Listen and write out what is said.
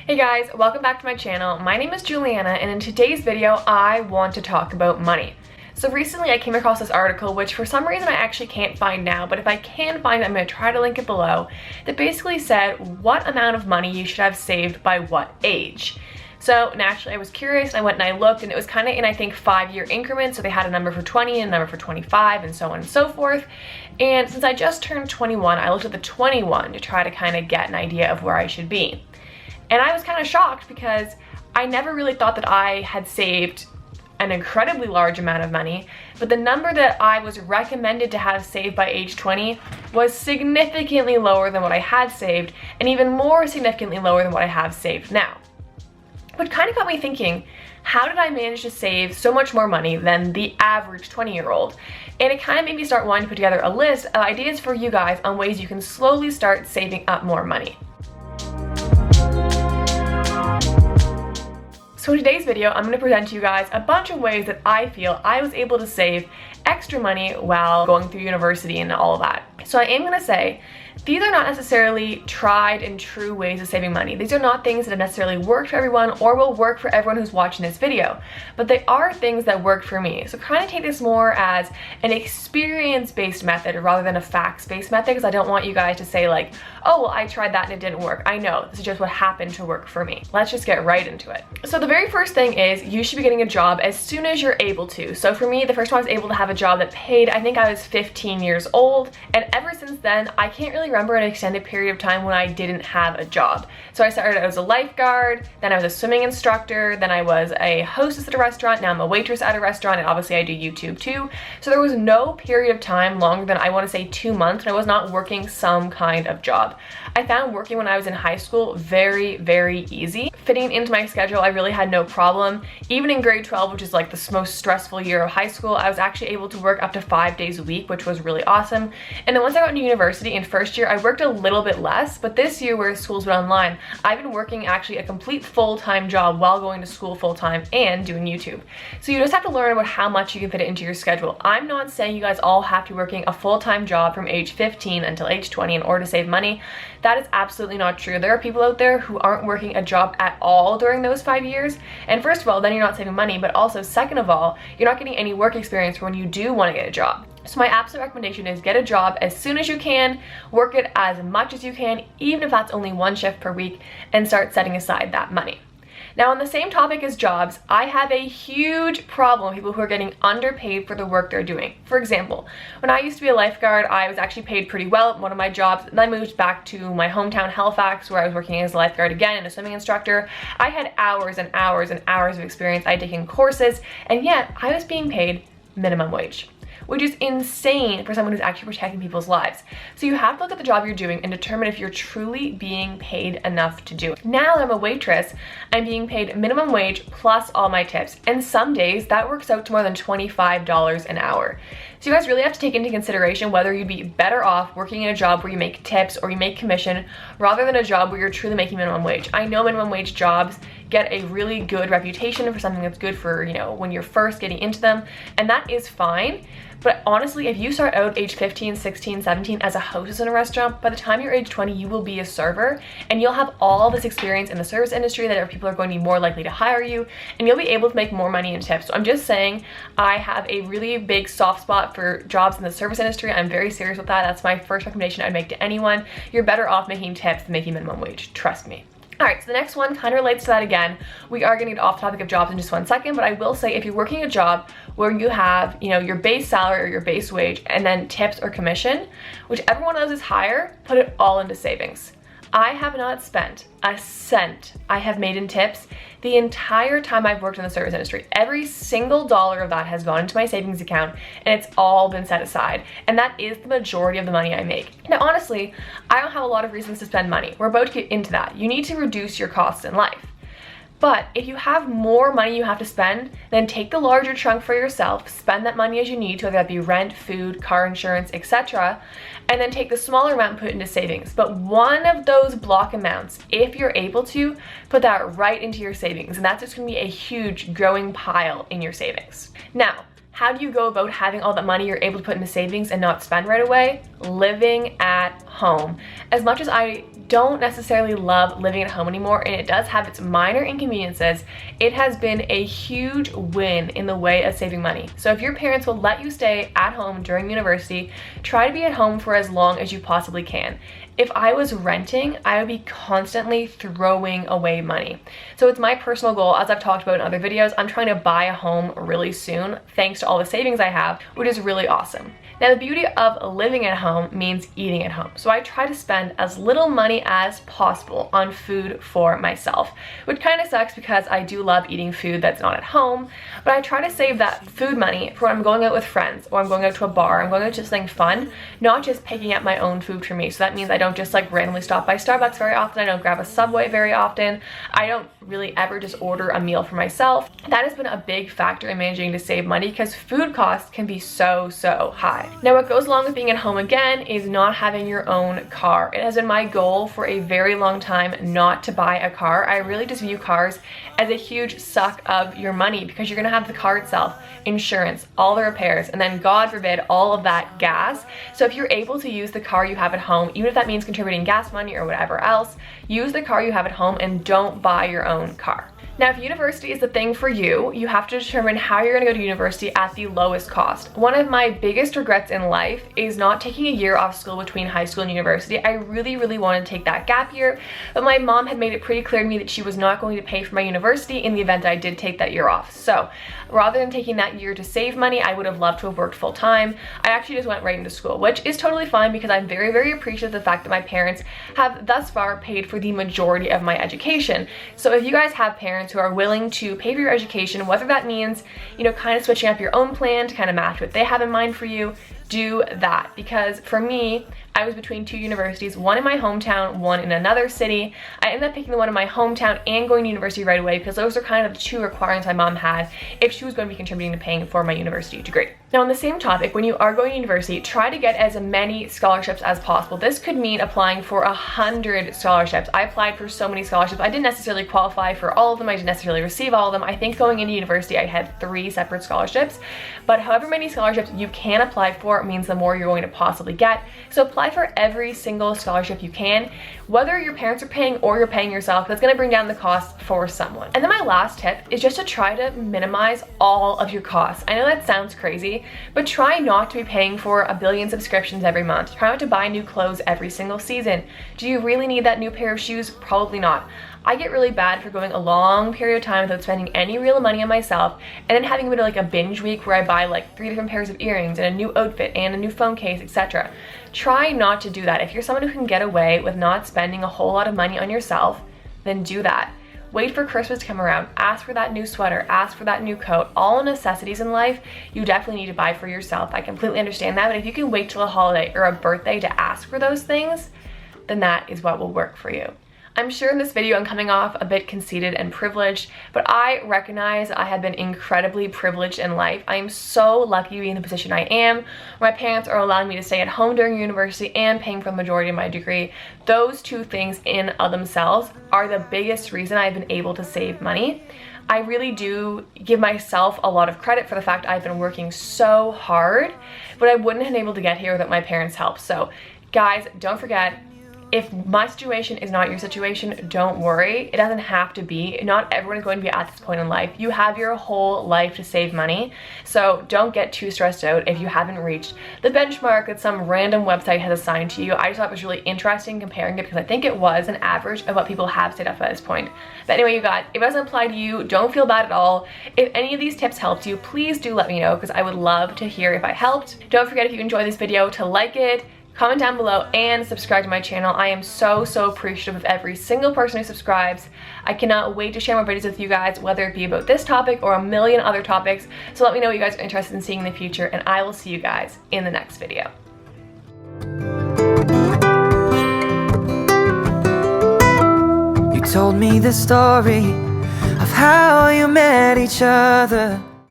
Hey guys, welcome back to my channel. My name is Juliana, and in today's video, I want to talk about money. So recently I came across this article, which for some reason I actually can't find now, but if I can find it, I'm going to try to link it below, that basically said what amount of money you should have saved by what age. So naturally I was curious and I went and I looked, and it was kind of in, I think, 5-year increments. So they had a number for 20 and a number for 25 and so on and so forth. And since I just turned 21, I looked at the 21 to try to kind of get an idea of where I should be. And I was kind of shocked because I never really thought that I had saved an incredibly large amount of money, but the number that I was recommended to have saved by age 20 was significantly lower than what I had saved, and even more significantly lower than what I have saved now. Which kind of got me thinking, how did I manage to save so much more money than the average 20-year-old? And it kind of made me start wanting to put together a list of ideas for you guys on ways you can slowly start saving up more money. So in today's video, I'm going to present to you guys a bunch of ways that I feel I was able to save extra money while going through university and all of that. So I am going to say, these are not necessarily tried and true ways of saving money. These are not things that have necessarily worked for everyone or will work for everyone who's watching this video, but they are things that work for me. So kind of take this more as an experience-based method rather than a facts-based method, because I don't want you guys to say like, oh, well, I tried that and it didn't work. I know, this is just what happened to work for me. Let's just get right into it. So the very first thing is you should be getting a job as soon as you're able to. So for me, the first time I was able to have a job that paid, I think I was 15 years old, and ever since then, I can't really remember an extended period of time when I didn't have a job. So I started as a lifeguard, then I was a swimming instructor, then I was a hostess at a restaurant, now I'm a waitress at a restaurant, and obviously I do YouTube too. So there was no period of time longer than, I want to say, 2 months when I was not working some kind of job. I found working when I was in high school very, very easy. Fitting into my schedule, I really had no problem. Even in grade 12, which is like the most stressful year of high school, I was actually able to work up to 5 days a week, which was really awesome. And then once I got into university in first year, I worked a little bit less, but this year where school's been online, I've been working actually a complete full-time job while going to school full-time and doing YouTube. So you just have to learn about how much you can fit it into your schedule. I'm not saying you guys all have to be working a full-time job from age 15 until age 20 in order to save money. That is absolutely not true. There are people out there who aren't working a job at all during those 5 years. And first of all, then you're not saving money, but also second of all, you're not getting any work experience for when you do want to get a job. So my absolute recommendation is get a job as soon as you can, work it as much as you can, even if that's only 1 shift per week, and start setting aside that money. Now, on the same topic as jobs, I have a huge problem with people who are getting underpaid for the work they're doing. For example, when I used to be a lifeguard, I was actually paid pretty well at one of my jobs. Then I moved back to my hometown, Halifax, where I was working as a lifeguard again and a swimming instructor. I had hours and hours and hours of experience. I had taken courses, and yet I was being paid minimum wage, which is insane for someone who's actually protecting people's lives. So you have to look at the job you're doing and determine if you're truly being paid enough to do it. Now that I'm a waitress, I'm being paid minimum wage plus all my tips. And some days that works out to more than $25 an hour. So you guys really have to take into consideration whether you'd be better off working in a job where you make tips or you make commission rather than a job where you're truly making minimum wage. I know minimum wage jobs get a really good reputation for something that's good for, you know, when you're first getting into them, and that is fine. But honestly, if you start out age 15, 16, 17 as a hostess in a restaurant, by the time you're age 20, you will be a server, and you'll have all this experience in the service industry that people are going to be more likely to hire you, and you'll be able to make more money in tips. So I'm just saying, I have a really big soft spot for jobs in the service industry. I'm very serious with that. That's my first recommendation I'd make to anyone. You're better off making tips than making minimum wage, trust me. All right, so the next one kind of relates to that again. We are going to get off topic of jobs in just 1 second, but I will say if you're working a job where you have, you know, your base salary or your base wage and then tips or commission, whichever one of those is higher, put it all into savings. I have not spent a cent I have made in tips the entire time I've worked in the service industry. Every single dollar of that has gone into my savings account, and it's all been set aside. And that is the majority of the money I make. Now, honestly, I don't have a lot of reasons to spend money. We're about to get into that. You need to reduce your costs in life. But if you have more money you have to spend, then take the larger chunk for yourself, spend that money as you need to, whether that be rent, food, car insurance, etc., and then take the smaller amount and put it into savings. But one of those block amounts, if you're able to, put that right into your savings, and that's just going to be a huge growing pile in your savings. Now, How do you go about having all that money you're able to put into savings and not spend right away? Living at home. As much as I don't necessarily love living at home anymore, and it does have its minor inconveniences, it has been a huge win in the way of saving money. So if your parents will let you stay at home during university, try to be at home for as long as you possibly can. If I was renting, I would be constantly throwing away money. So it's my personal goal, as I've talked about in other videos, I'm trying to buy a home really soon, thanks to all the savings I have, which is really awesome. Now, the beauty of living at home means eating at home. So I try to spend as little money as possible on food for myself, which kind of sucks because I do love eating food that's not at home, but I try to save that food money for when I'm going out with friends, or I'm going out to a bar, I'm going out to something fun, not just picking up my own food for me. So that means I don't just like randomly stop by Starbucks very often, I don't grab a Subway very often, I don't really ever just order a meal for myself. That has been a big factor in managing to save money because food costs can be so high. Now, what goes along with being at home again is not having your own car. It has been my goal for a very long time not to buy a car. I really just view cars as a huge suck of your money because you're gonna have the car itself, insurance, all the repairs, and then God forbid all of that gas. So if you're able to use the car you have at home, even if that means contributing gas money or whatever else, use the car you have at home and don't buy your own car. Now, if university is the thing for you, you have to determine how you're gonna go to university at the lowest cost. One of my biggest regrets in life is not taking a year off school between high school and university. I really wanted to take that gap year, but my mom had made it pretty clear to me that she was not going to pay for my university in the event that I did take that year off. So rather than taking that year to save money, I would have loved to have worked full time. I actually just went right into school, which is totally fine because I'm very appreciative of the fact that my parents have thus far paid for the majority of my education. So if you guys have parents who are willing to pay for your education, whether that means, you know, kind of switching up your own plan to kind of match what they have in mind for you, do that. Because for me, I was between two universities, one in my hometown, one in another city. I ended up picking the one in my hometown and going to university right away because those are kind of the two requirements my mom had if she was going to be contributing to paying for my university degree. Now, on the same topic, when you are going to university, try to get as many scholarships as possible. This could mean applying for 100 scholarships. I applied for so many scholarships. I didn't necessarily qualify for all of them. I didn't necessarily receive all of them. I think going into university, I had 3 separate scholarships, but however many scholarships you can apply for means the more you're going to possibly get. So apply for every single scholarship you can, whether your parents are paying or you're paying yourself. That's gonna bring down the cost for someone. And then my last tip is just to try to minimize all of your costs. I know that sounds crazy, but try not to be paying for a billion subscriptions every month. Try not to buy new clothes every single season. Do you really need that new pair of shoes? Probably not. I get really bad for going a long period of time without spending any real money on myself and then having a bit of like a binge week where I buy like 3 different pairs of earrings and a new outfit and a new phone case, etc. Try not to do that. If you're someone who can get away with not spending a whole lot of money on yourself, then do that. Wait for Christmas to come around, ask for that new sweater, ask for that new coat. All necessities in life you definitely need to buy for yourself. I completely understand that, but if you can wait till a holiday or a birthday to ask for those things, then that is what will work for you. I'm sure in this video I'm coming off a bit conceited and privileged, but I recognize I have been incredibly privileged in life. I am so lucky to be in the position I am, where my parents are allowing me to stay at home during university and paying for the majority of my degree. Those two things in of themselves are the biggest reason I've been able to save money. I really do give myself a lot of credit for the fact I've been working so hard, but I wouldn't have been able to get here without my parents' help. So guys, don't forget, if my situation is not your situation, don't worry. It doesn't have to be. Not everyone is going to be at this point in life. You have your whole life to save money. So don't get too stressed out if you haven't reached the benchmark that some random website has assigned to you. I just thought it was really interesting comparing it because I think it was an average of what people have stayed up at this point. But anyway, you guys, if it doesn't apply to you, don't feel bad at all. If any of these tips helped you, please do let me know because I would love to hear if I helped. Don't forget, if you enjoyed this video, to like it, comment down below, and subscribe to my channel. I am so appreciative of every single person who subscribes. I cannot wait to share more videos with you guys, whether it be about this topic or a million other topics. So let me know what you guys are interested in seeing in the future, and I will see you guys in the next video. You told me the story of how you met each other.